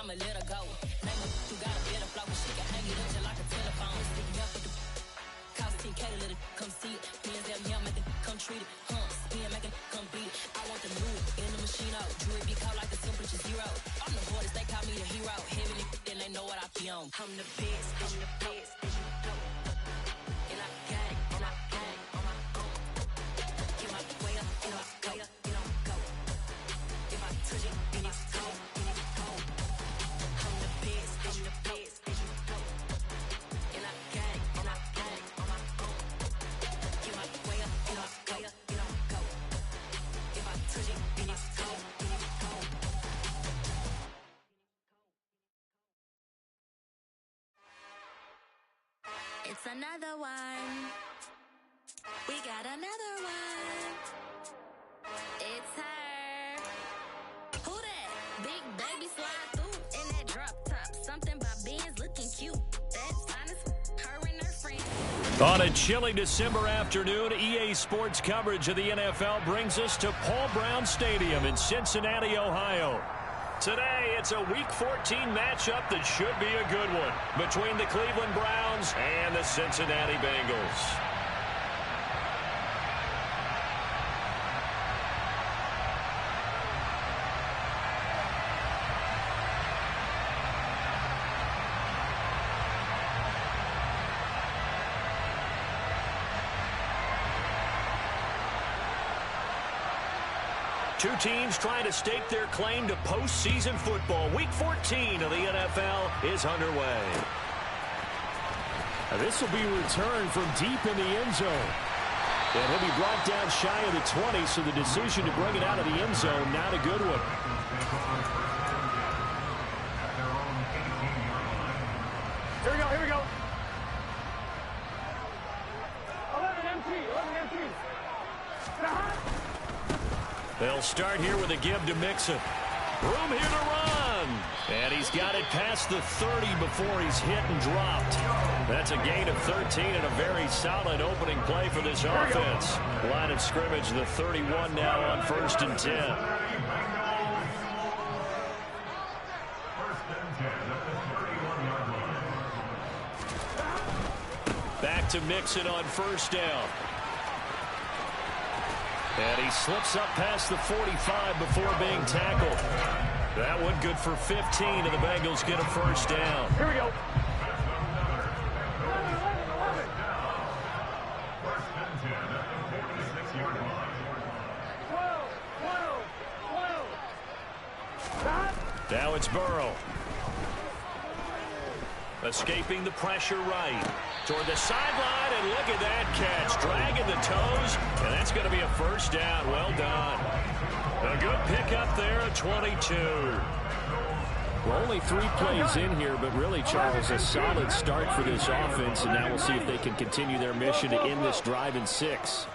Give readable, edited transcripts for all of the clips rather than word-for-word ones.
I'ma let her go. Name her, you got a better flow, but she can hang it up just like a telephone. Sticking up with the cost 10K to let it come see it. Me and them here make it come treat it. Spin, make it come beat it. I want the new in the machine out. Jewelry be called like the temperature zero. I'm the hardest, they call me the hero. Heavenly, then they know what I be on. I'm the best, I'm the best, and you know. And I got it, and I got it on my own. Get my way up, and I go, and I go. If I touch it, then it's cold, and it's cold. I'm the best, and the best, and you know. And I got it, and I got it on my own. Get my way up, and I go, and I go. If I touch it, then it's cold, and it's cold. It's another one. We got another one. It's her. Who that? Big baby slide through in that drop top. Something by Benz looking cute. That's honest. Her and her friends. On a chilly December afternoon, EA Sports coverage of the NFL brings us to Paul Brown Stadium in Cincinnati, Ohio. Today, it's a Week 14 matchup that should be a good one between the Cleveland Browns and the Cincinnati Bengals. Two teams trying to stake their claim to postseason football. Week 14 of the NFL is underway. Now this will be a return from deep in the end zone. And he'll be brought down shy of the 20, so the decision to bring it out of the end zone, not a good one. Here we go, here we go. 11 empty. They'll start here with a give to Mixon. Room here to run. And he's got it past the 30 before he's hit and dropped. That's a gain of 13 and a very solid opening play for this offense. Line of scrimmage, the 31 now on 1st and 10. Back to Mixon on 1st down. And he slips up past the 45 before being tackled. That one good for 15, and the Bengals get a 1st down. Here we go. Now it's Burrow. Escaping the pressure right. Toward the sideline, and look at that catch. Dragging the toes, and that's going to be a 1st down. Well done. A good pickup there at 22. Well, only 3 plays in here, but really, Charles, a solid start for this offense, and now we'll see if they can continue their mission to end this drive in 6.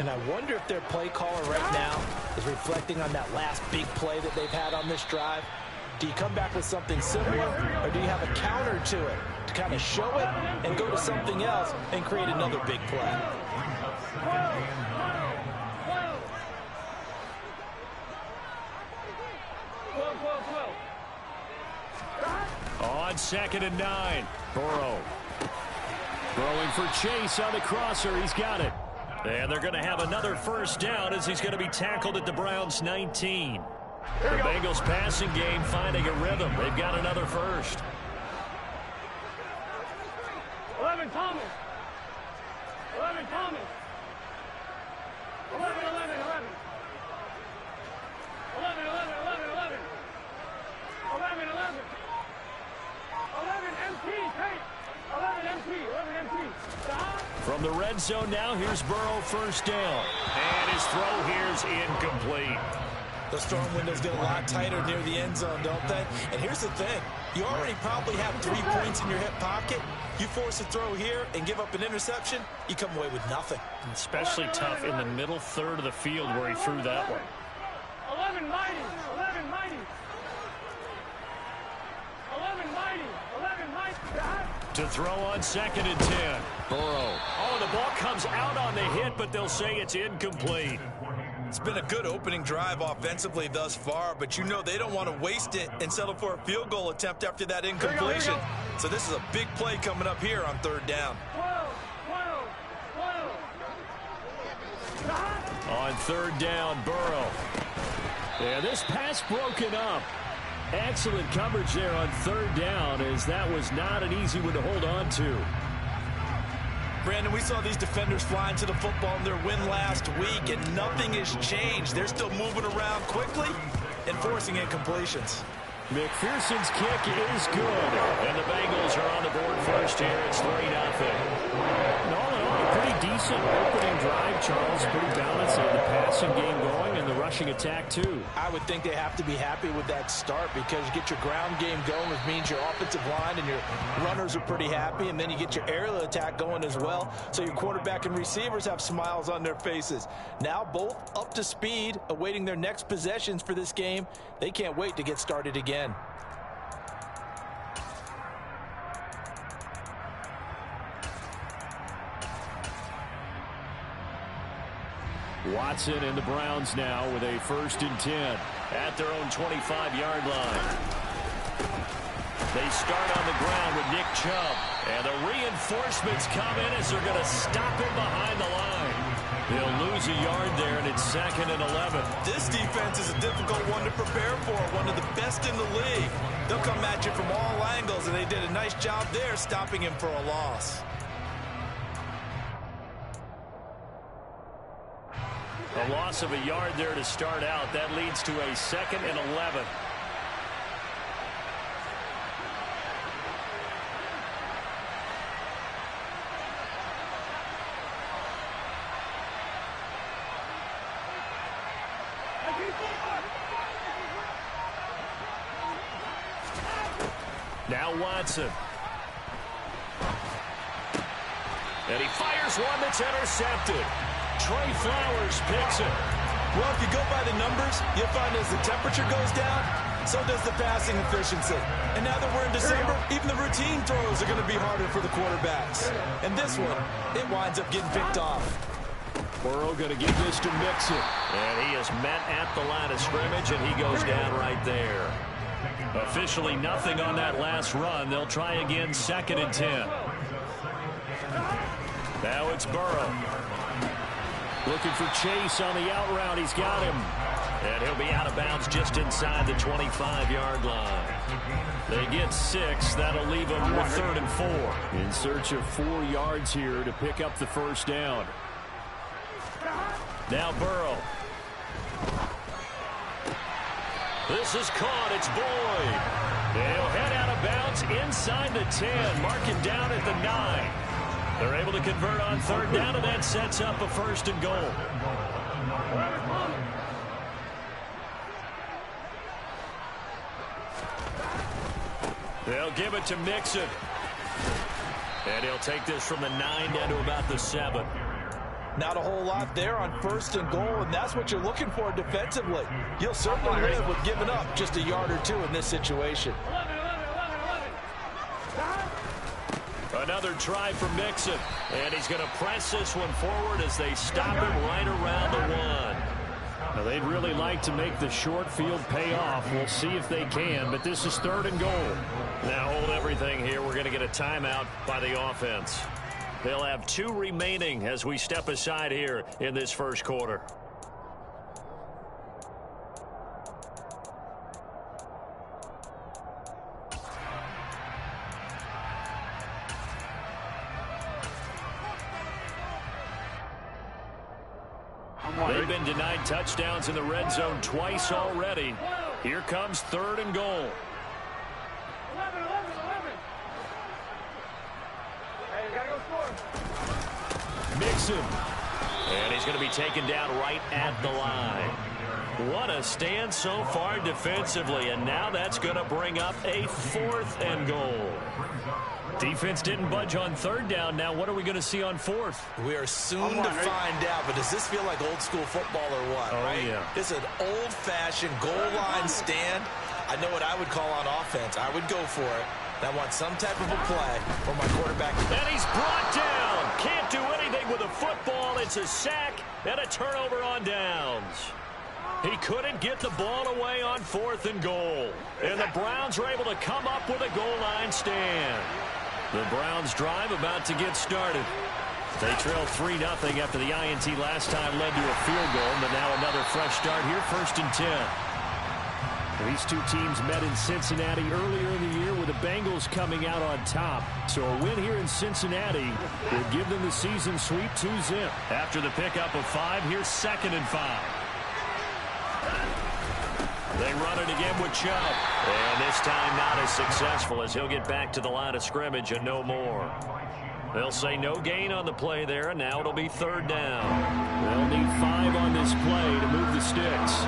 And I wonder if their play caller right now is reflecting on that last big play that they've had on this drive. Do you come back with something similar, or do you have a counter to it to kind of show it and go to something else and create another big play? On 2nd and 9, Burrow. Throwing for Chase on the crosser. He's got it. And they're going to have another 1st down as he's going to be tackled at the Browns' 19. The Bengals passing game finding a rhythm. They've got another 1st. 11 Thomas. 11 Thomas. 11. 11 empty. From the red zone now, here's Burrow 1st down. And his throw here's incomplete. The storm windows get a lot tighter near the end zone, don't they? And here's the thing. You already probably have 3 points in your hip pocket. You force a throw here and give up an interception, you come away with nothing. Especially tough in the middle third of the field where he threw that one. 11 mighty. 11 mighty. 11 mighty. 11 mighty. To throw on 2nd and 10. Burrow. Oh, the ball comes out on the hit, but they'll say it's incomplete. It's been a good opening drive offensively thus far, but you know they don't want to waste it and settle for a field goal attempt after that incompletion. So this is a big play coming up here on 3rd down. On 3rd down, Burrow. And this pass broken up. Excellent coverage there on 3rd down, as that was not an easy one to hold on to. Brandon, we saw these defenders flying to the football in their win last week, and nothing has changed. They're still moving around quickly and forcing incompletions. McPherson's kick is good, and the Bengals are on the board first here. It's 3-0. All in all, a pretty decent opening drive, Charles. Pretty balanced. They had the passing game going and the rushing attack, too. I would think they have to be happy with that start because you get your ground game going, which means your offensive line and your runners are pretty happy, and then you get your aerial attack going as well, so your quarterback and receivers have smiles on their faces. Now both up to speed, awaiting their next possessions for this game. They can't wait to get started again. Watson and the Browns now with a 1st and 10 at their own 25-yard line. They start on the ground with Nick Chubb, and the reinforcements come in as they're going to stop him behind the line. They'll lose a yard there, and it's 2nd and 11. This defense is a difficult one to prepare for, one of the best in the league. They'll come at you from all angles, and they did a nice job there stopping him for a loss. A loss of a yard there to start out. That leads to a 2nd and 11. Now Watson. And he fires one that's intercepted. Trey Flowers picks it. Well, if you go by the numbers, you'll find as the temperature goes down, so does the passing efficiency. And now that we're in December, even the routine throws are going to be harder for the quarterbacks. And this one, it winds up getting picked off. Burrow going to give this to Mixon. And he is met at the line of scrimmage, and he goes down right there. Officially nothing on that last run. They'll try again, 2nd and 10. Now it's Burrow. Looking for Chase on the out route. He's got him. And he'll be out of bounds just inside the 25-yard line. They get 6. That'll leave them with 3rd and 4. In search of 4 yards here to pick up the 1st down. Now Burrow. This is caught. It's Boyd. He'll head out of bounds inside the 10. Mark him down at the 9. They're able to convert on 3rd down, and that sets up a 1st and goal. They'll give it to Mixon. And he'll take this from the 9 down to about the 7. Not a whole lot there on 1st and goal, and that's what you're looking for defensively. You'll certainly live with giving up just a yard or 2 in this situation. Another try for Mixon, and he's going to press this one forward as they stop him right around the 1. Now, they'd really like to make the short field pay off. We'll see if they can, but this is 3rd and goal. Now hold everything here. We're going to get a timeout by the offense. They'll have 2 remaining as we step aside here in this 1st quarter. They've been denied touchdowns in the red zone twice already. Here comes 3rd and goal. 11. Hey, you gotta go score. Mixon. And he's going to be taken down right at the line. What a stand so far defensively, and now that's going to bring up a 4th and goal. Defense didn't budge on 3rd down. Now what are we going to see on 4th? We are soon to find out, but does this feel like old school football or what? Oh, right? yeah. This is an old-fashioned goal line stand. I know what I would call on offense. I would go for it. And I want some type of a play for my quarterback. And he's brought down. Can't do anything with a football. It's a sack and a turnover on downs. He couldn't get the ball away on 4th and goal. And the Browns are able to come up with a goal line stand. The Browns drive about to get started. They trail 3-0 after the INT last time led to a field goal, but now another fresh start here, 1st and 10. These two teams met in Cincinnati earlier in the year with the Bengals coming out on top. So a win here in Cincinnati would give them the season sweep 2-zip. After the pickup of 5, here's 2nd and 5. They run it again with Chubb. And this time not as successful as he'll get back to the line of scrimmage and no more. They'll say no gain on the play there, and now it'll be 3rd down. They'll need 5 on this play to move the sticks.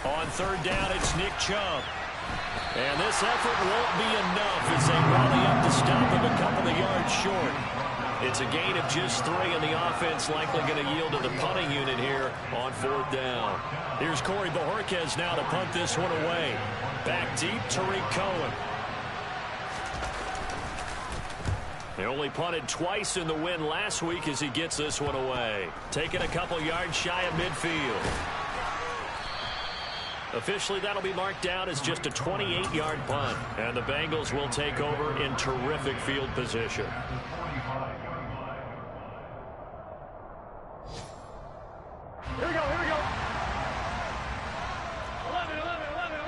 On 3rd down, it's Nick Chubb. And this effort won't be enough as they rally up to stop him a couple of yards short. It's a gain of just 3, and the offense likely going to yield to the punting unit here on 4th down. Here's Corey Bojorquez now to punt this one away. Back deep, Tariq Cohen. They only punted twice in the win last week as he gets this one away. Taking a couple yards shy of midfield. Officially, that'll be marked down as just a 28-yard punt. And the Bengals will take over in terrific field position. Here we go, here we go. 11, 11, 11,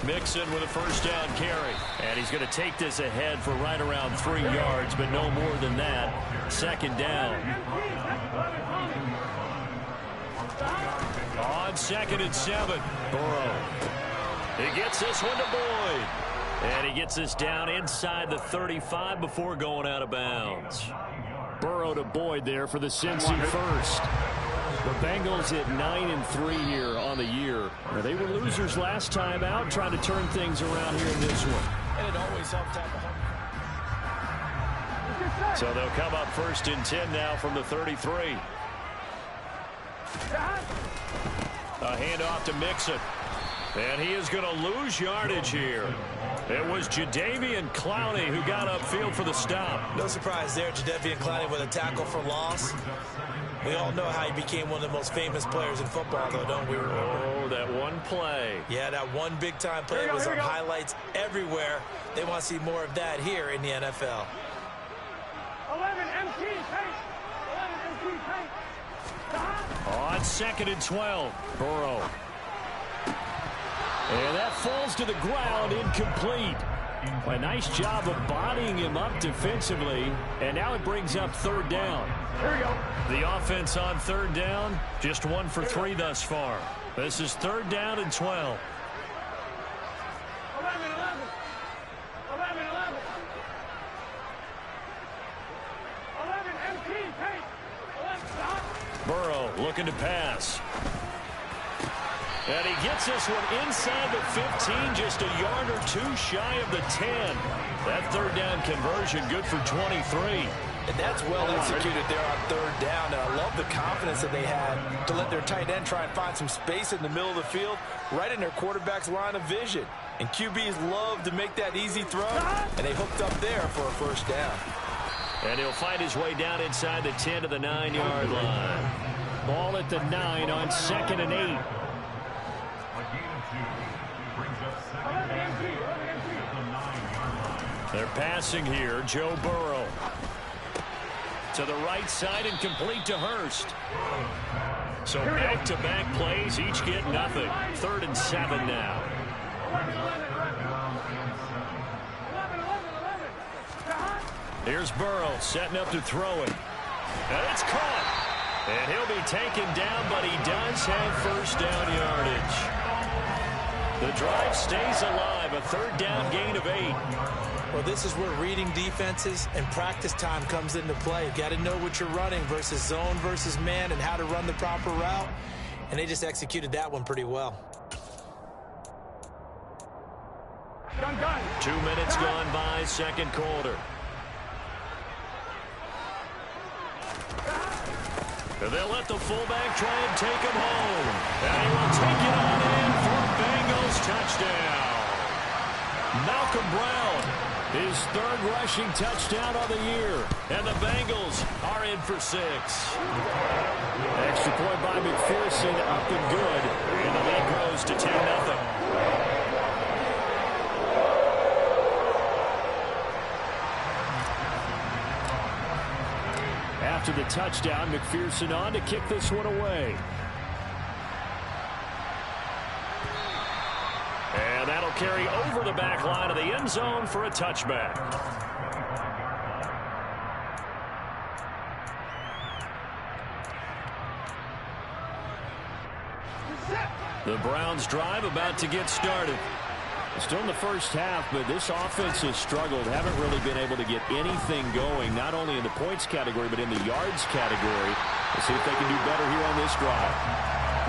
11. Mixon with a 1st down carry. And he's going to take this ahead for right around 3 yards, but no more than that. 2nd down. On 2nd and 7, Burrow. He gets this one to Boyd. And he gets this down inside the 35 before going out of bounds. Burrow to Boyd there for the Cincy first. The Bengals at 9-3 here on the year. They were losers last time out, trying to turn things around here in this one. And it always helps to have a So they'll come up 1st and 10 now from the 33. A handoff to Mixon. And he is going to lose yardage here. It was Jadeveon Clowney who got upfield for the stop. No surprise there, Jadeveon Clowney with a tackle for loss. We all know how he became one of the most famous players in football, though, don't we remember? Oh, that one play. Yeah, that one big-time play was on highlights everywhere. They want to see more of that here in the NFL. 11 MT paint. 11 MT paint. On 2nd and 12, Burrow. And that falls to the ground, incomplete. A nice job of bodying him up defensively. And now it brings up 3rd down. Here we go. The offense on 3rd down, just 1 for 3 thus far. This is 3rd down and 12. 11, 11. 11, 11. 11 MT paint. 11 stop. Burrow looking to pass. And he gets this one inside the 15, just a yard or 2 shy of the 10. That 3rd down conversion good for 23. And that's well executed there on 3rd down. And I love the confidence that they had to let their tight end try and find some space in the middle of the field, right in their quarterback's line of vision. And QBs love to make that easy throw, and they hooked up there for a 1st down. And he'll find his way down inside the 10 to the 9-yard line. Ball at the 9 on 2nd and 8. They're passing here. Joe Burrow. To the right side and complete to Hurst. So back-to-back plays, each get nothing. 3rd and 7 now. Here's Burrow setting up to throw it. And it's caught. And he'll be taken down, but he does have 1st down yardage. The drive stays alive. A 3rd down gain of 8. Well, this is where reading defenses and practice time comes into play. You got to know what you're running versus zone versus man and how to run the proper route. And they just executed that one pretty well. 2 minutes gone by, 2nd quarter. They'll let the fullback try and take him home. And he will take it on in for a Bengals touchdown. Malcolm Brown, his third rushing touchdown of the year. And the Bengals are in for 6. Extra point by McPherson, up and good. And the lead grows to 10-0. After the touchdown, McPherson on to kick this one away. And that'll carry over the back line of the end zone for a touchback. The Browns drive about to get started. Still in the first half, but this offense has struggled. Haven't really been able to get anything going, not only in the points category, but in the yards category. Let's see if they can do better here on this drive.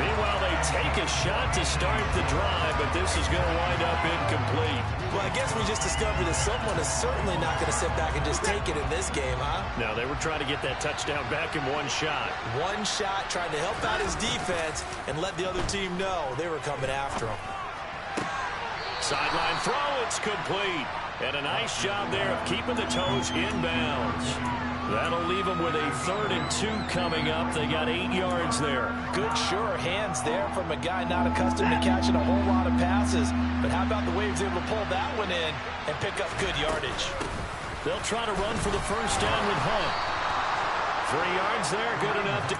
Meanwhile, they take a shot to start the drive, but this is going to wind up incomplete. Well, I guess we just discovered that someone is certainly not going to sit back and just take it in this game, huh? No, they were trying to get that touchdown back in one shot. One shot, trying to help out his defense and let the other team know they were coming after him. Sideline throw, it's complete. And a nice job there of keeping the toes inbounds. That'll leave them with a 3rd and 2 coming up. They got 8 yards there. Good, sure hands there from a guy not accustomed to catching a whole lot of passes. But how about the way he was able to pull that one in and pick up good yardage? They'll try to run for the first down with Hunt. 3 yards there, good enough to...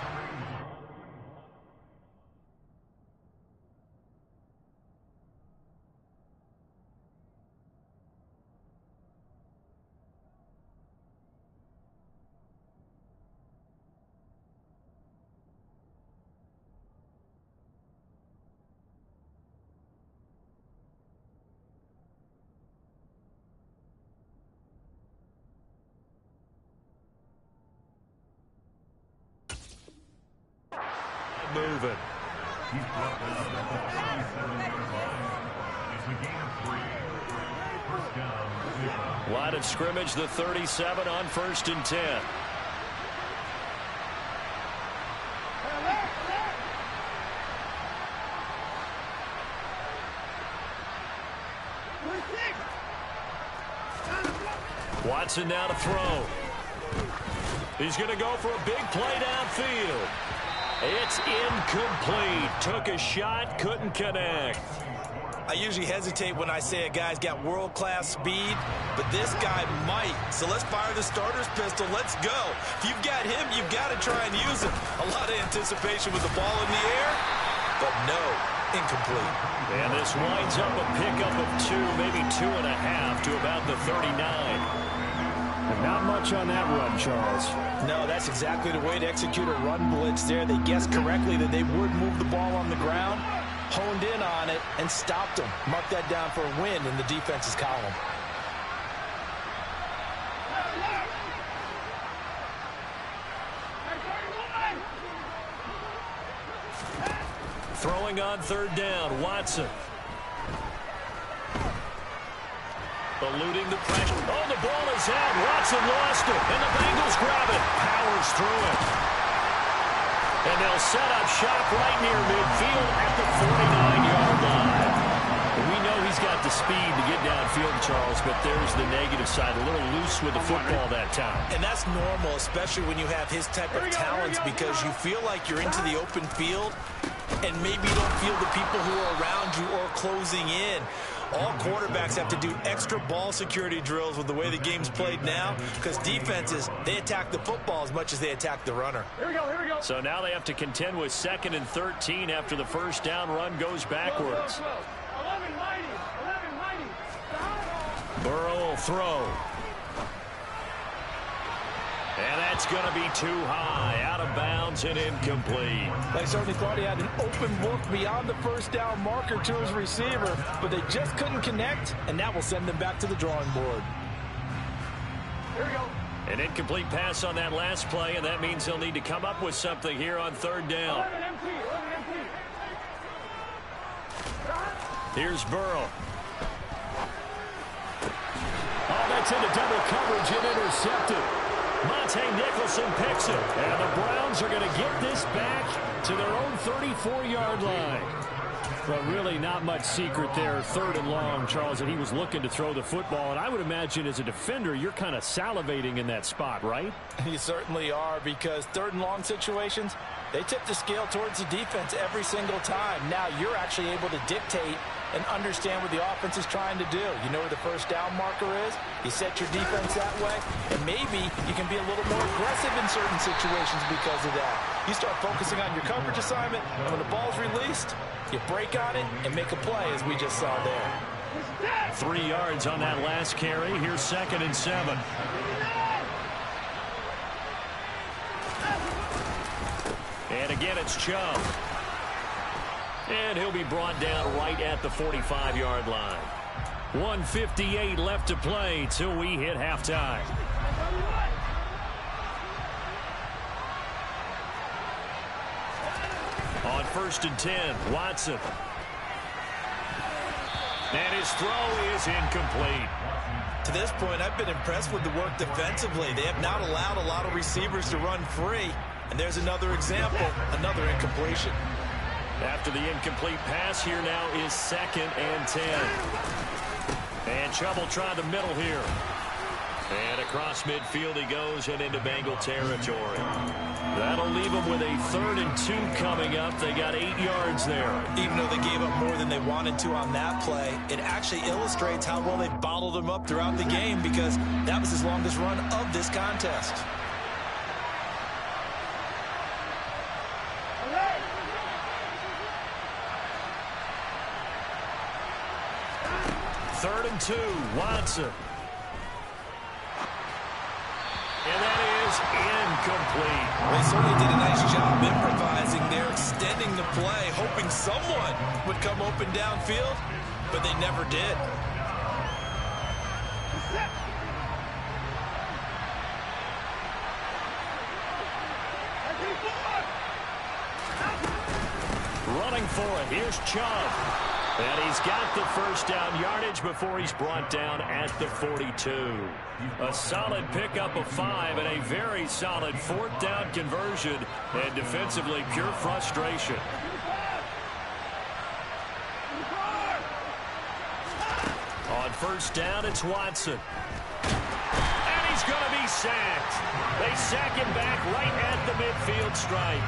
moving. Line of scrimmage, the 37 on 1st and 10. Watson now to throw. He's going to go for a big play downfield. It's incomplete. Took a shot, couldn't connect. I usually hesitate when I say a guy's got world-class speed, but this guy might. So let's fire the starter's pistol. Let's go. If you've got him, you've got to try and use him. A lot of anticipation with the ball in the air, but no, incomplete. And this winds up a pickup of 2, maybe 2.5 to about the 39. Not much on that run, Charles. No, that's exactly the way to execute a run blitz there. They guessed correctly that they would move the ball on the ground, honed in on it, and stopped them. Mark that down for a win in the defense's column. Throwing on 3rd down, Watson. Eluding the pressure. Oh, the ball is out. Watson lost it, and the Bengals grab it. Powers through it. And they'll set up shop right near midfield at the 49-yard line. We know he's got the speed to get downfield, Charles, but there's the negative side. A little loose with the football that time. And that's normal, especially when you have his type of talents, because you feel like you're into the open field and maybe you don't feel the people who are around you or closing in. All quarterbacks have to do extra ball security drills with the way the game's played now, because defenses, they attack the football as much as they attack the runner. Here we go, here we go. So now they have to contend with 2nd and 13 after the first down run goes backwards. 11 mighty, 11 mighty. Stop. Burrow will throw. And that's going to be too high, out of bounds and incomplete. They certainly thought he had an open look beyond the first down marker to his receiver, but they just couldn't connect, and that will send them back to the drawing board. Here we go. An incomplete pass on that last play, and that means they'll need to come up with something here on 3rd down. 11 empty, 11 empty. Here's Burrow. Oh, that's into double coverage and intercepted. Monte Nicholson picks it. And the Browns are going to get this back to their own 34-yard line. But really not much secret there. 3rd and long, Charles, and he was looking to throw the football. And I would imagine as a defender, you're kind of salivating in that spot, right? You certainly are, because 3rd and long situations, they tip the scale towards the defense every single time. Now you're actually able to dictate and understand what the offense is trying to do. You know where the first down marker is. You set your defense that way, and maybe you can be a little more aggressive in certain situations because of that. You start focusing on your coverage assignment, and when the ball's released, you break on it and make a play, as we just saw there. 3 yards on that last carry. Here's 2nd and 7. And again, it's Chubb. And he'll be brought down right at the 45-yard line. 1:58 left to play till we hit halftime. On 1st and 10, Watson. And his throw is incomplete. To this point, I've been impressed with the work defensively. They have not allowed a lot of receivers to run free. And there's another example, another incompletion. After the incomplete pass, here now is 2nd and 10. And Chubb will try the middle here. And across midfield he goes and into Bengal territory. That'll leave them with a 3rd and 2 coming up. They got 8 yards there. Even though they gave up more than they wanted to on that play, it actually illustrates how well they bottled them up throughout the game, because that was his longest run of this contest. Third and 2, Watson. And that is incomplete. They certainly did a nice job improvising there, extending the play, hoping someone would come open downfield, but they never did. Running for it, here's Chubb. And he's got the first down yardage before he's brought down at the 42. A solid pickup of 5 and a very solid 4th down conversion. And defensively, pure frustration. On 1st down, it's Watson. And he's going to be sacked. They sack him back right at the midfield stripe.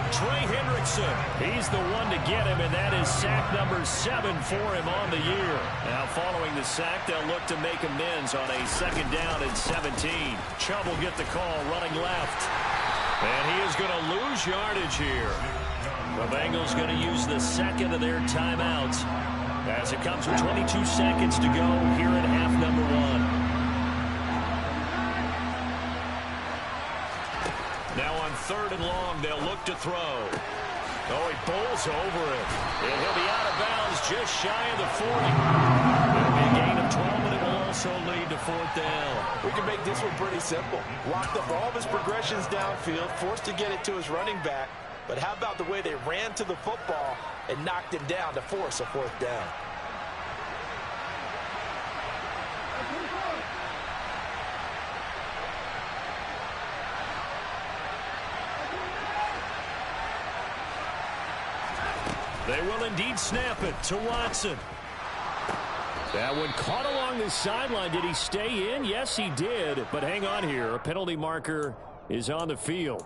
Trey Hendrickson, he's the one to get him, and that is sack number 7 for him on the year. Now, following the sack, they'll look to make amends on a 2nd down and 17. Chubb will get the call running left. And he is going to lose yardage here. The Bengals going to use the 2nd of their timeouts as it comes with 22 seconds to go here in half number 1. Now on 3rd and long, they'll look to throw. Oh, he bowls over it. And he'll be out of bounds just shy of the 40. It'll be a gain of 12, and it will also lead to 4th down. We can make this one pretty simple. Locked up all of his progressions downfield, forced to get it to his running back. But how about the way they ran to the football and knocked him down to force a 4th down? They will indeed snap it to Watson. That one caught along the sideline. Did he stay in? Yes, he did. But hang on here. A penalty marker is on the field.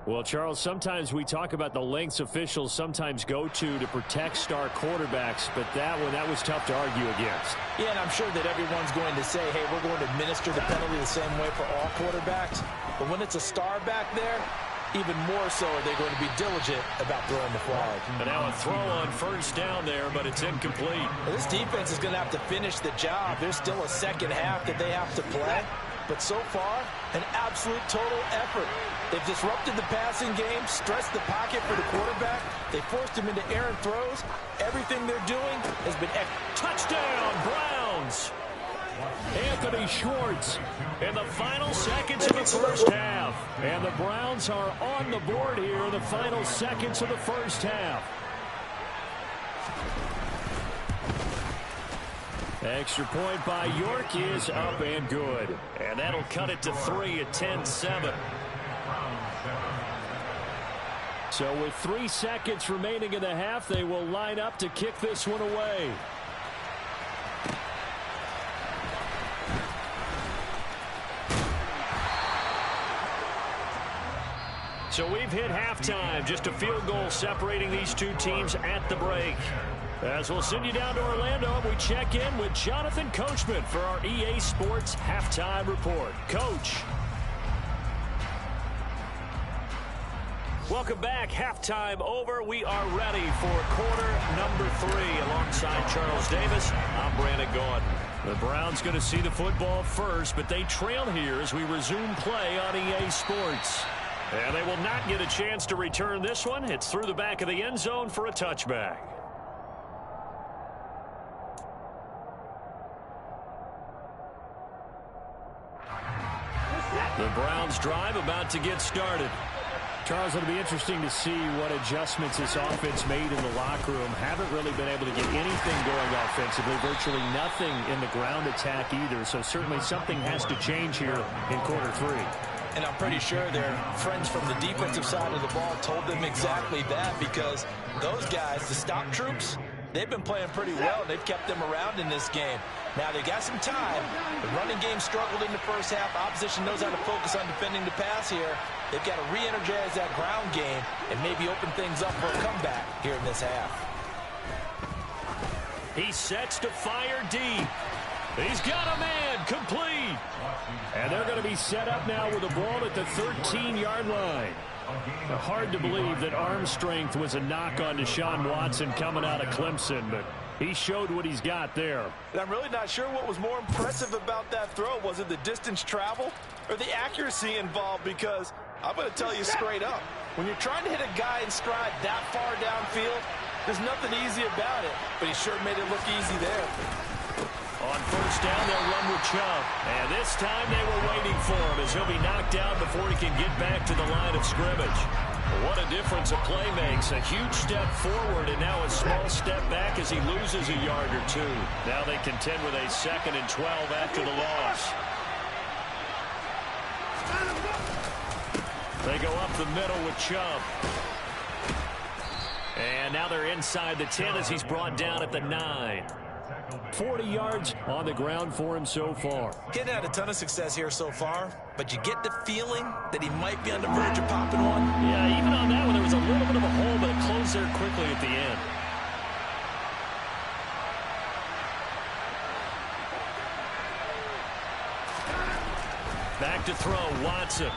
Well, Charles, sometimes we talk about the lengths officials sometimes go to protect star quarterbacks, but that was tough to argue against. Yeah, and I'm sure that everyone's going to say, hey, we're going to administer the penalty the same way for all quarterbacks. But when it's a star back there, even more so are they going to be diligent about throwing the flag. And now a throw on 1st down there, but it's incomplete. Well, this defense is going to have to finish the job. There's still a 2nd half that they have to play. But so far, an absolute total effort. They've disrupted the passing game, stressed the pocket for the quarterback. They forced him into errant throws. Everything they're doing has been touchdown, Browns. Anthony Schwartz in the final seconds of the 1st half. And the Browns are on the board here in the final seconds of the 1st half. Extra point by York is up and good. And that'll cut it to 3 at 10-7. So with 3 seconds remaining in the half, they will line up to kick this one away. So we've hit halftime. Just a field goal separating these two teams at the break. As we'll send you down to Orlando, we check in with Jonathan Coachman for our EA Sports Halftime Report. Coach. Welcome back. Halftime over. We are ready for quarter number 3. Alongside Charles Davis, I'm Brandon Gaudin. The Browns going to see the football first, but they trail here as we resume play on EA Sports. And they will not get a chance to return this one. It's through the back of the end zone for a touchback. The Browns drive about to get started. Charles, it'll be interesting to see what adjustments this offense made in the locker room. Haven't really been able to get anything going offensively. Virtually nothing in the ground attack either. So certainly something has to change here in quarter 3. And I'm pretty sure their friends from the defensive side of the ball told them exactly that, because those guys, the stop troops, they've been playing pretty well. They've kept them around in this game. Now, they got some time. The running game struggled in the first half. Opposition knows how to focus on defending the pass here. They've got to re-energize that ground game and maybe open things up for a comeback here in this half. He sets to fire deep. He's got a man, complete. And they're going to be set up now with the ball at the 13-yard line. Hard to believe that arm strength was a knock on Deshaun Watson coming out of Clemson, but he showed what he's got there. And I'm really not sure what was more impressive about that throw. Was it the distance travel or the accuracy involved? Because I'm going to tell you straight up, when you're trying to hit a guy in stride that far downfield, there's nothing easy about it. But he sure made it look easy there. On first down, they'll run with Chubb. And this time they were waiting for him as he'll be knocked out before he can get back to the line of scrimmage. What a difference a play makes. A huge step forward and now a small step back as he loses a yard or 2. Now they contend with a 2nd and 12 after the loss. They go up the middle with Chubb. And now they're inside the 10 as he's brought down at the 9. 40 yards on the ground for him so far. Getting had a ton of success here so far, but you get the feeling that he might be on the verge of popping one. Yeah, even on that one, there was a little bit of a hole, but it closed there quickly at the end. Back to throw, Watson.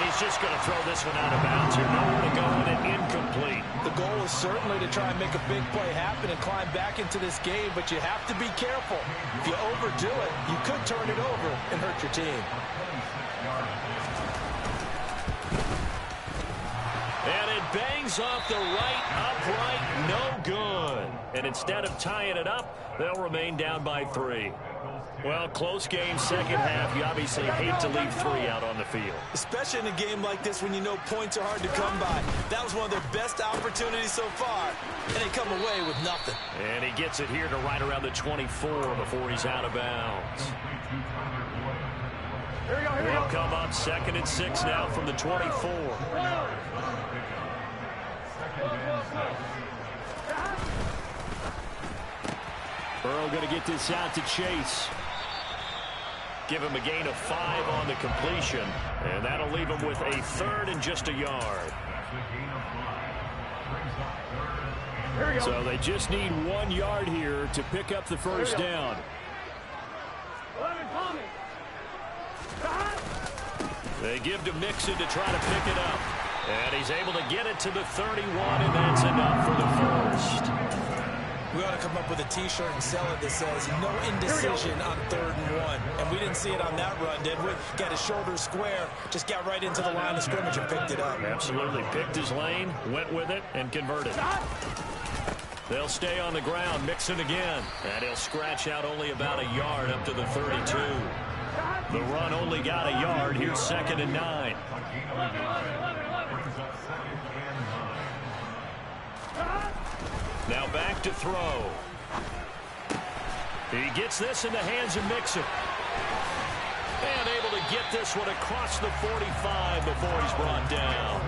He's just going to throw this one out of bounds here. Nowhere to go with it, incomplete. The goal is certainly to try and make a big play happen and climb back into this game, but you have to be careful. If you overdo it, you could turn it over and hurt your team. And it bangs off the right upright, no good. And instead of tying it up, they'll remain down by 3. Well, close game, second half. You obviously hate to leave 3 out on the field. Especially in a game like this when you know points are hard to come by. That was one of their best opportunities so far, and they come away with nothing. And he gets it here to right around the 24 before he's out of bounds. Here we go, here we go. We'll come up 2nd and 6 now from the 24. Burrow going to get this out to Chase. Give him a gain of 5 on the completion, and that'll leave him with a 3rd and just a yard. So they just need 1 yard here to pick up the first down. 11 coming. They give to Mixon to try to pick it up. And he's able to get it to the 31, and that's enough for the first. We ought to come up with a T-shirt and sell it that says no indecision on 3rd and 1. And we didn't see it on that run, did we? Got his shoulders square, just got right into the line of scrimmage and picked it up. Absolutely. Picked his lane, went with it, and converted. They'll stay on the ground, Mixon again. And he'll scratch out only about a yard up to the 32. The run only got a yard. Here's 2nd and 9. Now back to throw. He gets this in the hands of Mixon. And able to get this one across the 45 before he's brought down.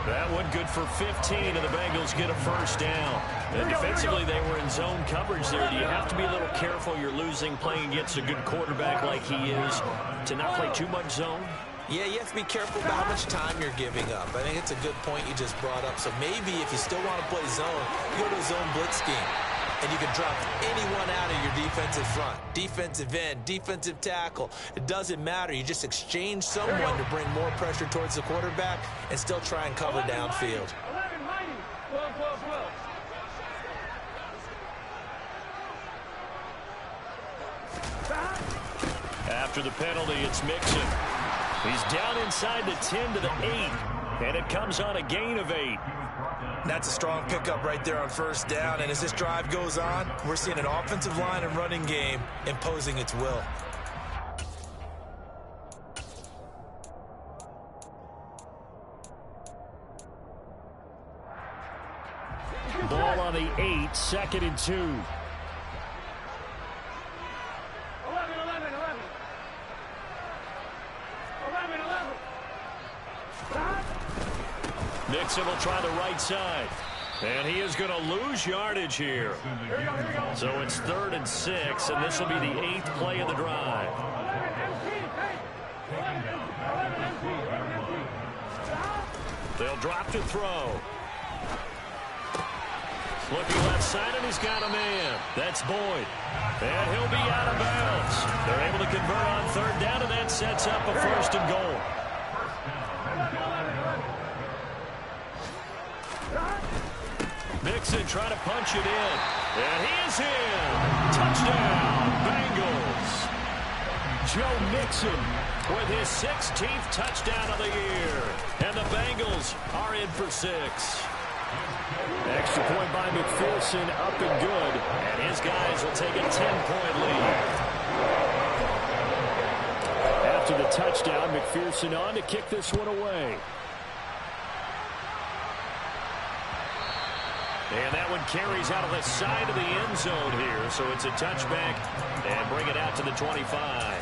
That one good for 15, and the Bengals get a first down. And defensively, they were in zone coverage there. Do you have to be a little careful? You're losing playing against a good quarterback like he is to not play too much zone? Yeah, you have to be careful about how much time you're giving up. I think it's a good point you just brought up. So maybe if you still want to play zone, you go to a zone blitz scheme. And you can drop anyone out of your defensive front. Defensive end, defensive tackle. It doesn't matter. You just exchange someone to bring more pressure towards the quarterback and still try and cover downfield. 11, mighty. 12, 12, 12. After the penalty, it's Mixon. He's down inside the 10 to the 8. And it comes on a gain of 8. That's a strong pickup right there on first down. And as this drive goes on, we're seeing an offensive line and running game imposing its will. Ball on the 8, 2nd and 2. 11, 11, 11. 11, 11. Mixon will try the right side. And he is going to lose yardage here. So it's 3rd and 6, and this will be the 8th play of the drive. They'll drop to throw. Looking left side, and he's got a man. That's Boyd. And he'll be out of bounds. They're able to convert on 3rd down, and that sets up a 1st and goal. Mixon trying to punch it in. And he is in. Touchdown, Bengals. Joe Mixon with his 16th touchdown of the year. And the Bengals are in for 6. Extra point by McPherson, up and good. And his guys will take a 10-point lead. After the touchdown, McPherson on to kick this one away. And that one carries out of the side of the end zone here. So it's a touchback and bring it out to the 25.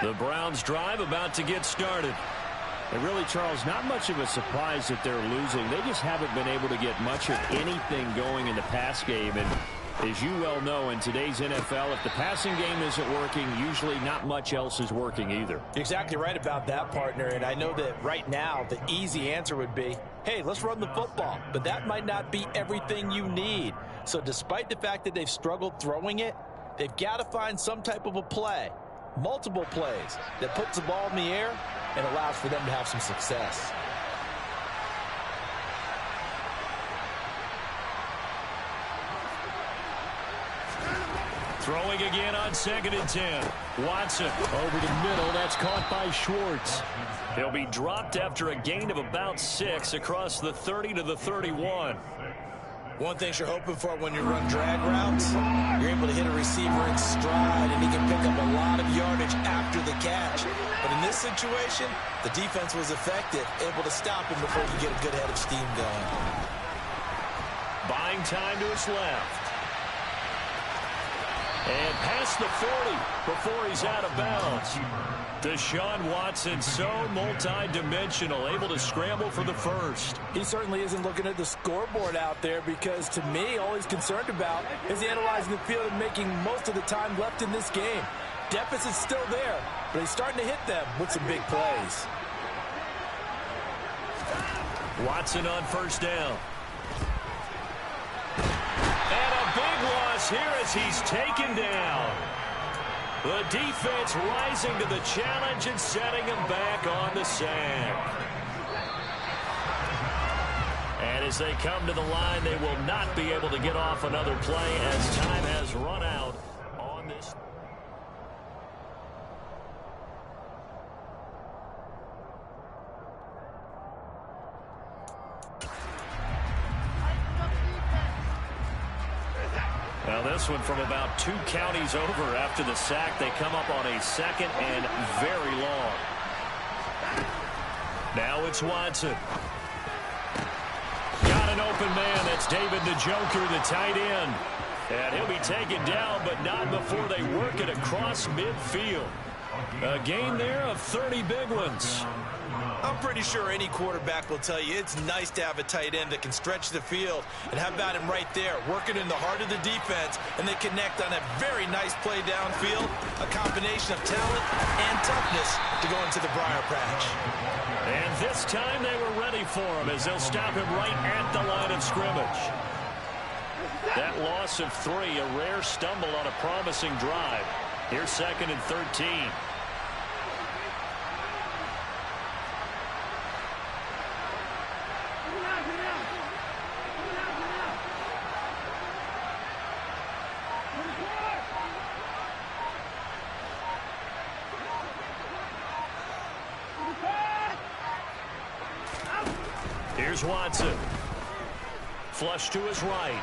The Browns drive about to get started. And really, Charles, not much of a surprise that they're losing. They just haven't been able to get much of anything going in the pass game. And as you well know, in today's NFL, if the passing game isn't working, usually not much else is working either. You're exactly right about that, partner. And I know that right now the easy answer would be, hey, let's run the football. But that might not be everything you need. So despite the fact that they've struggled throwing it, they've got to find some type of a play, multiple plays, that puts the ball in the air and allows for them to have some success. Throwing again on 2nd and 10. Watson over the middle. That's caught by Schwartz. He'll be dropped after a gain of about 6 across the 30 to the 31. One thing you're hoping for when you run drag routes, you're able to hit a receiver in stride, and he can pick up a lot of yardage after the catch. But in this situation, the defense was effective, able to stop him before you get a good head of steam going. Buying time to his left. And past the 40 before he's out of bounds. Deshaun Watson, so multi-dimensional, able to scramble for the first. He certainly isn't looking at the scoreboard out there because, to me, all he's concerned about is analyzing the field and making most of the time left in this game. Deficit's still there, but he's starting to hit them with some big plays. Watson on 1st down. And a big loss here as he's taken down. The defense rising to the challenge and setting him back on the sack. And as they come to the line, they will not be able to get off another play as time has run out on this. Now this one from about 2 counties over after the sack. They come up on a 2nd and very long. Now it's Watson. Got an open man. That's David Njoku, the tight end. And he'll be taken down, but not before they work it across midfield. A gain there of 30 big ones. I'm pretty sure any quarterback will tell you it's nice to have a tight end that can stretch the field. And how about him right there, working in the heart of the defense, and they connect on a very nice play downfield, a combination of talent and toughness to go into the briar patch. And this time they were ready for him as they'll stop him right at the line of scrimmage. That loss of 3, a rare stumble on a promising drive. Here's 2nd and 13. Here's Watson. Flush to his right.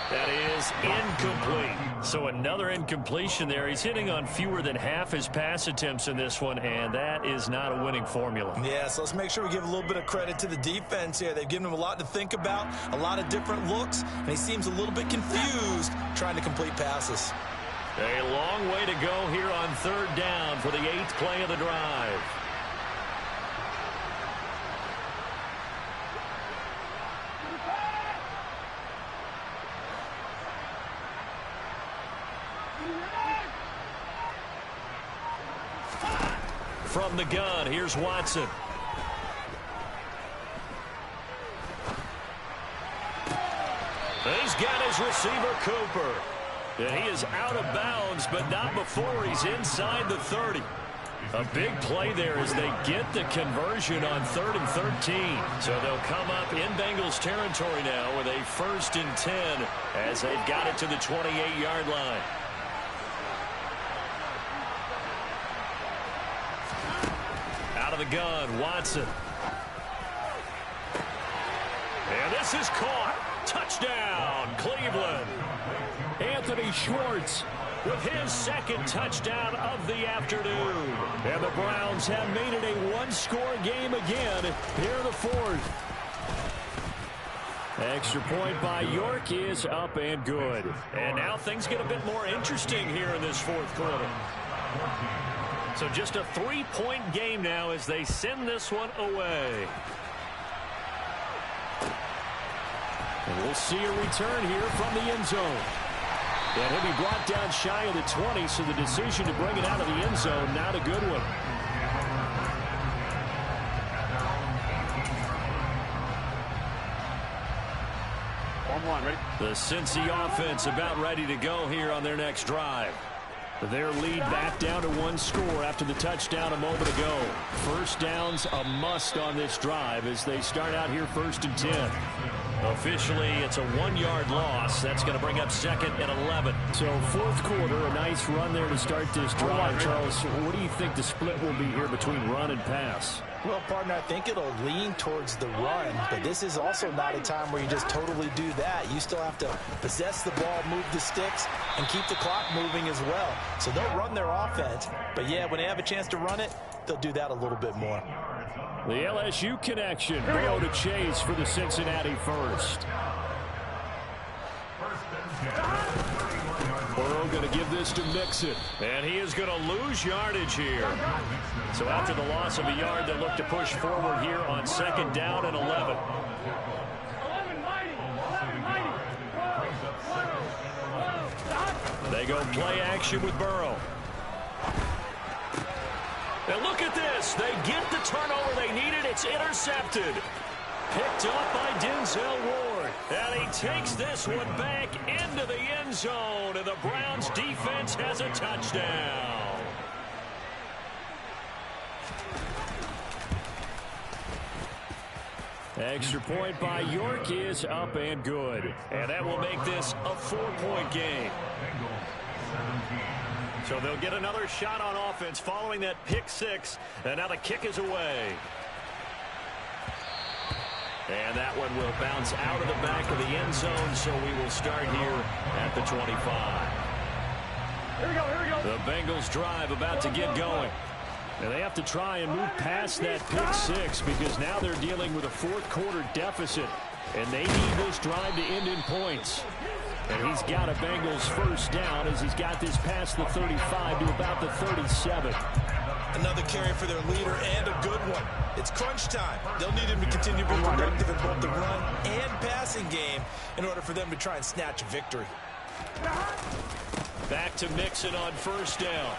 That is incomplete. So another incompletion there. He's hitting on fewer than half his pass attempts in this one, and that is not a winning formula. Yeah, so let's make sure we give a little bit of credit to the defense here. They've given him a lot to think about, a lot of different looks, and he seems a little bit confused trying to complete passes. A long way to go here on 3rd down for the 8th play of the drive. From the gun, here's Watson. He's got his receiver, Cooper. And he is out of bounds, but not before he's inside the 30. A big play there as they get the conversion on 3rd and 13. So they'll come up in Bengals territory now with a 1st and 10 as they've got it to the 28-yard line. Out of the gun, Watson. And this is caught. Touchdown, Cleveland. Anthony Schwartz with his 2nd touchdown of the afternoon. And the Browns have made it a 1-score game again here in the 4th. Extra point by York is up and good. And now things get a bit more interesting here in this 4th quarter. So just a 3-point game now as they send this one away. And we'll see a return here from the end zone. And he'll be brought down shy of the 20, so the decision to bring it out of the end zone, not a good one. Ready? The Cincy offense about ready to go here on their next drive. Their lead back down to 1 score after the touchdown a moment ago. 1st down's a must on this drive as they start out here 1st and 10. Officially, it's a 1-yard loss. That's going to bring up 2nd and 11. So 4th quarter, a nice run there to start this drive. Charles, what do you think the split will be here between run and pass? Well, partner, I think it'll lean towards the run, but this is also not a time where you just totally do that. You still have to possess the ball, move the sticks, and keep the clock moving as well. So they'll run their offense, but yeah, when they have a chance to run it, they'll do that a little bit more. The LSU connection. Burrow to Chase for the Cincinnati first. Burrow going to give this to Mixon. And he is going to lose yardage here. So after the loss of a yard, they look to push forward here on 2nd down and 11. They go play action with Burrow. And look at this. They get the turnover they needed. It's intercepted. Picked up by Denzel Ward. And he takes this one back into the end zone. And the Browns defense has a touchdown. Extra point by York is up and good. And that will make this a 4-point game. So they'll get another shot on offense following that pick 6. And now the kick is away. And that one will bounce out of the back of the end zone, so we will start here at the 25. Here we go, here we go. The Bengals drive about to get going. And they have to try and move past that pick six because now they're dealing with a fourth-quarter deficit, and they need this drive to end in points. And he's got a Bengals first down as he's got this past the 35 to about the 37. Another carry for their leader and a good one. It's crunch time. They'll need him to continue to be productive in both the run and passing game in order for them to try and snatch a victory. Back to Mixon on first down.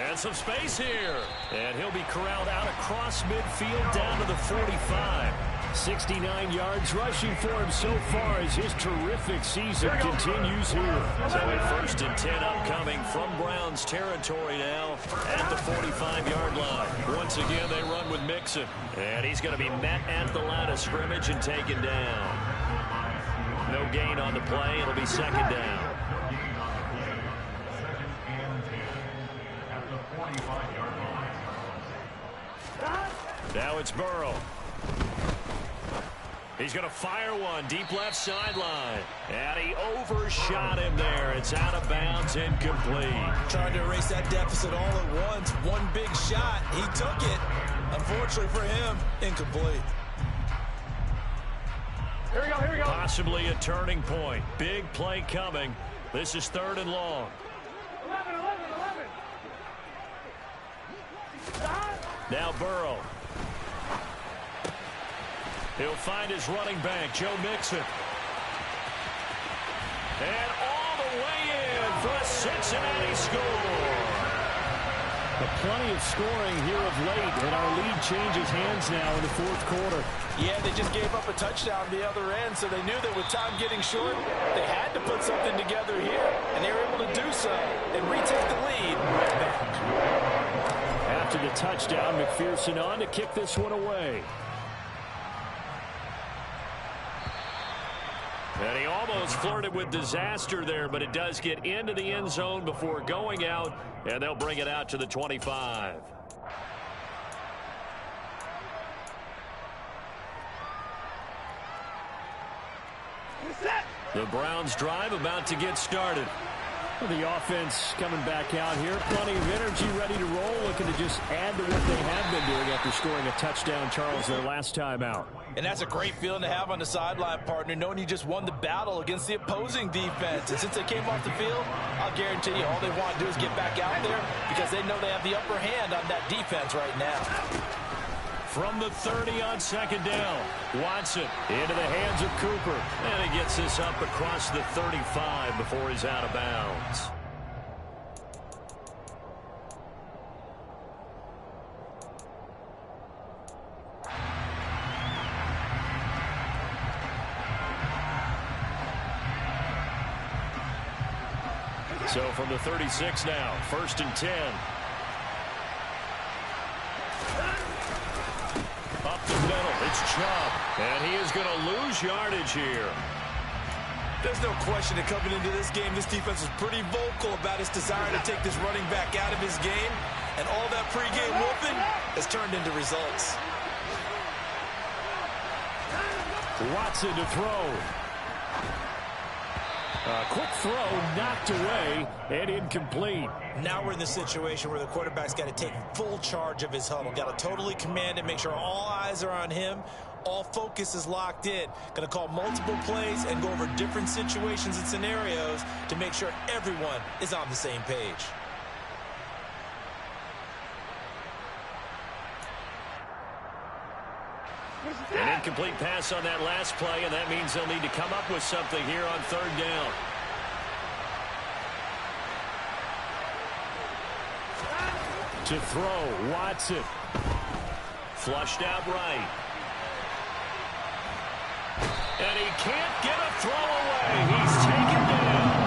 And some space here. And he'll be corralled out across midfield down to the 45. 69 yards rushing for him so far as his terrific season continues here. So a 1st and 10 upcoming from Browns territory now at the 45-yard line. Once again, they run with Mixon. And he's going to be met at the line of scrimmage and taken down. No gain on the play. It'll be second down. Now it's Burrow. He's going to fire one deep left sideline. And he overshot him there. It's out of bounds, incomplete. Trying to erase that deficit all at once. One big shot. He took it. Unfortunately for him, incomplete. Here we go, here we go. Possibly a turning point. Big play coming. This is 3rd and long. 11. Now Burrow. He'll find his running back, Joe Mixon. And all the way in for a Cincinnati score. Plenty of scoring here of late, and our lead changes hands now in the fourth quarter. Yeah, they just gave up a touchdown the other end, so they knew that with time getting short, they had to put something together here, and they were able to do so and retake the lead right back. After the touchdown, McPherson on to kick this one away. And he almost flirted with disaster there, but it does get into the end zone before going out, and they'll bring it out to the 25. The Browns drive about to get started. The offense coming back out here. Plenty of energy, ready to roll, looking to just add to what they have been doing after scoring a touchdown, Charles, their last time out. And that's a great feeling to have on the sideline, partner, knowing you just won the battle against the opposing defense. And since they came off the field, I'll guarantee you all they want to do is get back out there because they know they have the upper hand on that defense right now. From the 30 on second down, Watson into the hands of Cooper. And he gets this up across the 35 before he's out of bounds. So from the 36 now, 1st and 10. Up the middle, it's Chubb. And he is going to lose yardage here. There's no question that coming into this game, this defense was pretty vocal about its desire to take this running back out of his game. And all that pregame whooping has turned into results. Watson to throw. A quick throw knocked away and incomplete. Now we're in the situation where the quarterback's got to take full charge of his huddle. Got to totally command it, make sure all eyes are on him. All focus is locked in. Going to call multiple plays and go over different situations and scenarios to make sure everyone is on the same page. An incomplete pass on that last play, and that means they'll need to come up with something here on 3rd down. To throw, Watson. Flushed out right. And he can't get a throw away. He's taken down.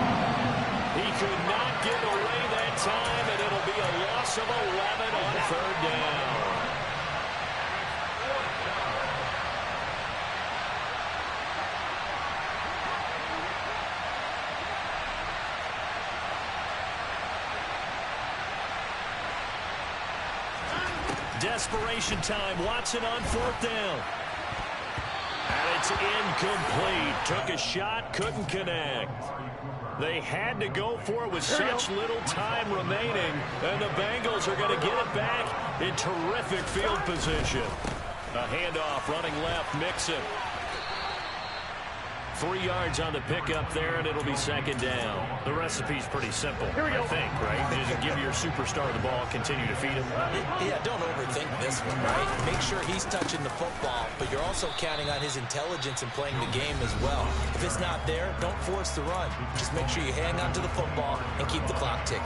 He could not get away that time, and it'll be a loss of 11 on 3rd down. Desperation time. Watson on 4th down. it's incomplete. Took a shot, couldn't connect. They had to go for it with such little time remaining, and the Bengals are going to get it back in terrific field position. A handoff running left, Mixon. 3 yards on the pickup there, and it'll be second down. The recipe's pretty simple, I think, right? Just give your superstar the ball, continue to feed him. Yeah, don't overthink this one, right? Make sure he's touching the football, but you're also counting on his intelligence in playing the game as well. If it's not there, don't force the run. Just make sure you hang on to the football and keep the clock ticking.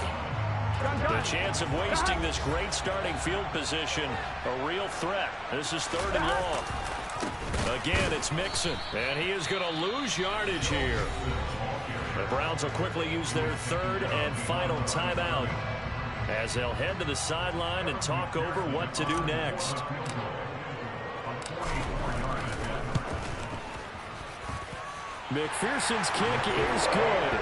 The chance of wasting this great starting field position, a real threat. This is 3rd and long. Again, it's Mixon, and he is going to lose yardage here. The Browns will quickly use their 3rd and final timeout as they'll head to the sideline and talk over what to do next. McPherson's kick is good.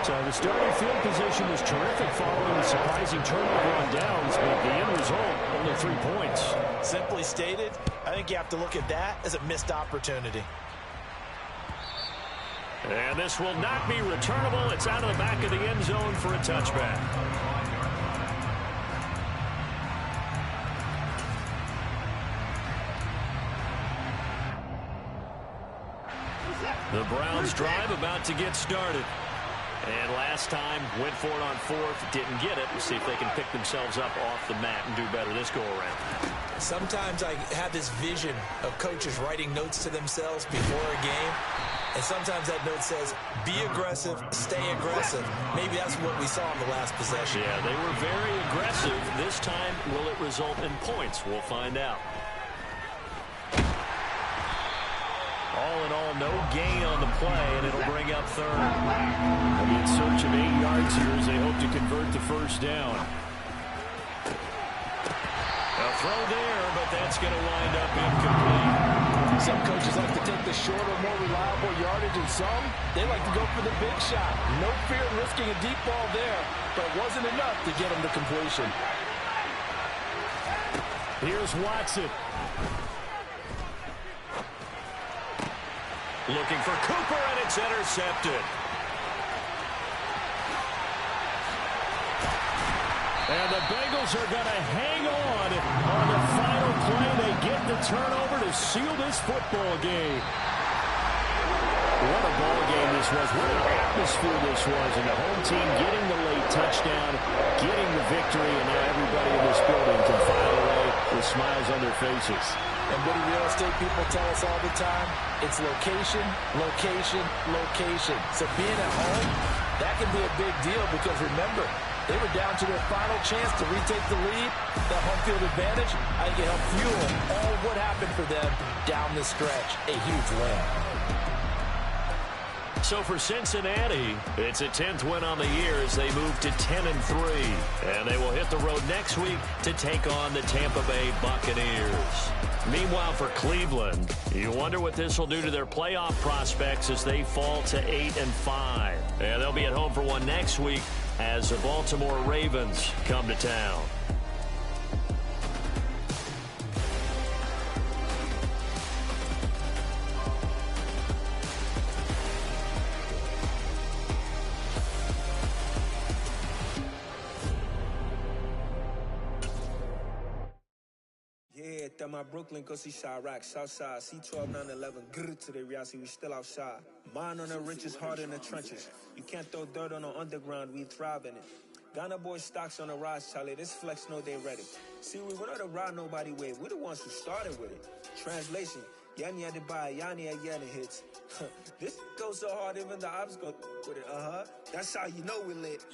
So the starting field position was terrific following the surprising turnover on downs, but the end result, only 3 points. Simply stated, I think you have to look at that as a missed opportunity. And this will not be returnable. It's out of the back of the end zone for a touchback. The Browns drive about to get started. And last time, went for it on 4th, didn't get it. We'll see if they can pick themselves up off the mat and do better this go-around. Sometimes I have this vision of coaches writing notes to themselves before a game. And sometimes that note says, be aggressive, stay aggressive. Maybe that's what we saw in the last possession. Yeah, they were very aggressive. This time, will it result in points? We'll find out. All in all, no gain on the play, and it'll bring up 3rd. They'll be in search of 8 yards here as they hope to convert the first down. A throw there, but that's going to wind up incomplete. Some coaches like to take the shorter, more reliable yardage, and some, they like to go for the big shot. No fear in risking a deep ball there, but it wasn't enough to get them to completion. Here's Watson. Looking for Cooper, and it's intercepted. And the Bengals are going to hang on the final play. They get the turnover to seal this football game. What a ball game this was. What an atmosphere this was. And the home team getting the late touchdown, getting the victory, and now everybody in this building can file away with smiles on their faces. And what do real estate people tell us all the time? It's location, location, location. So being at home, that can be a big deal because remember, they were down to their final chance to retake the lead. That home field advantage, I think it helped fuel all what happened for them down the stretch. A huge win. So for Cincinnati, it's a 10th win on the year as they move to 10-3. And they will hit the road next week to take on the Tampa Bay Buccaneers. Meanwhile, for Cleveland, you wonder what this will do to their playoff prospects as they fall to 8-5. And they'll be at home for one next week as the Baltimore Ravens come to town. That my Brooklyn, go see Chirac, Southside, C12, 911, grrr to the reality, we still outside. Mine on the riches, hard in the trenches. You can't throw dirt on the underground, we thrive in it. Ghana boys stocks on the rise, Charlie, this flex know they ready. See, we were not to ride nobody wave, we the ones who started with it. Translation, Yanni had to buy, Yanni had Yanni hits. This goes so hard, even the ops go with it, That's how you know we lit.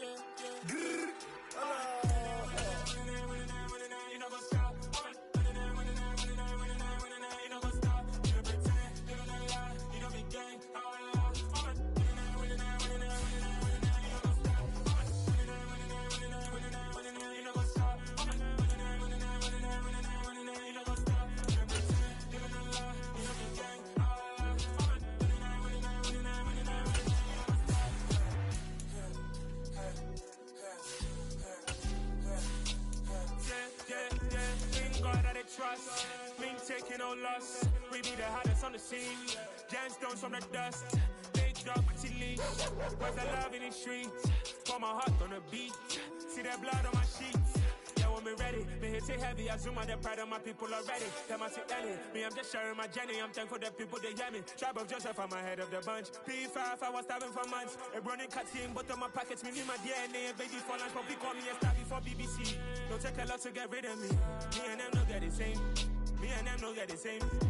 Grrr, taking no loss. We be the hottest on the scene. Gemstones from the dust. Big drop, leash. Where's the love in the streets? Pour my heart on the beat. See that blood on my sheets. Yeah, when me ready, me hit it heavy. I zoom out the pride of my people already. Them I see Ellie. Me, I'm just sharing my journey. I'm thankful that people they hear me. Tribe of Joseph, I'm ahead of the bunch. P5, I was starving for months. A running cut team, but on my pockets, me need my DNA. Baby for lunch, but we call me a star before BBC. Don't take a lot to get rid of me. Me and them no get the same. Me and them no get the same.